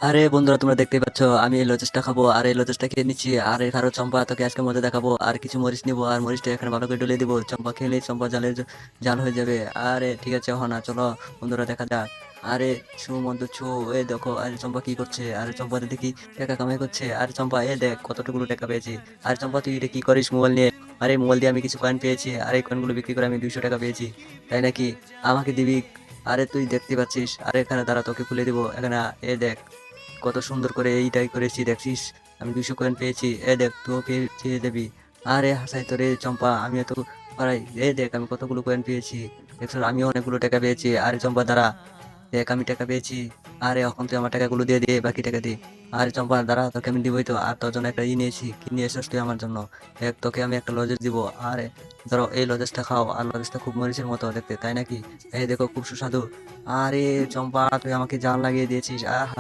আরে বন্ধুরা, তোমরা দেখতেই পাচ্ছ আমি এই লজেসটা খাবো, আর এই লজেসটা খেয়ে নিচ্ছি। আর এই খারো চম্পা, তোকে আজকে মজা দেখাবো। আর কিছু মরিচ নিবো, আর মরিচটা এখানে ভালো করে ডলে দিবো। চম্পা খেলেই চম্পা জালের জাল হয়ে যাবে। আরে ঠিক আছে, না চলো বন্ধুরা, দেখা যাক। আরে ছু মন্ত ছু, এ দেখো আরে চম্পা কি করছে। আরে চম্পা দেখি টাকা কামাই করছে। আরে চম্পা এ দেখ কতটুকু টাকা পেয়েছি। আর চম্পা তুই এটা কি করিস মোবাইল নিয়ে? আরে মোবাইল দিয়ে আমি কিছু কয়েন পেয়েছি, আর এই কয়েনগুলো বিক্রি করে আমি 200 টাকা পেয়েছি। তাই নাকি? আমাকে দিবি? আরে তুই দেখতে পাচ্ছিস? আরে এখানে দাঁড়া, তোকে খুলে দিব এখানে। এ দেখ কত সুন্দর করে এইটাই করেছি, দেখছিস? আমি 200 কয়েন পেয়েছি। এ দেখ, তুইও পেয়ে যাবি। আরে হাসাই তো রে চম্পা, আমিও তো পারাই। এ দেখ আমি কতগুলো কয়েন পেয়েছি, দেখছো? আমিও অনেকগুলো টাকা পেয়েছি। আরে চম্পা দাঁড়া, দেখ আমি টাকা পেয়েছি। আরে এখন তুই আমার টাকাগুলো দিয়ে দিয়ে বাকি টাকা দি। আরে চম্পা দাঁড়া, তোকে আমি দিবই তো। আর তোর জন্য একটা নিয়েছি। কি নিয়ে এসেছিস তুই আমার জন্য? দেখ তোকে আমি একটা লজেস দিব। আরে ধরো এই লজেসটা খাও। আর লজেসটা খুব মরিচের মতো দেখতে, তাই নাকি? এই দেখো খুব সুস্বাদু। আরে চম্পা তুই আমাকে জাল লাগিয়ে দিয়েছিস। আহ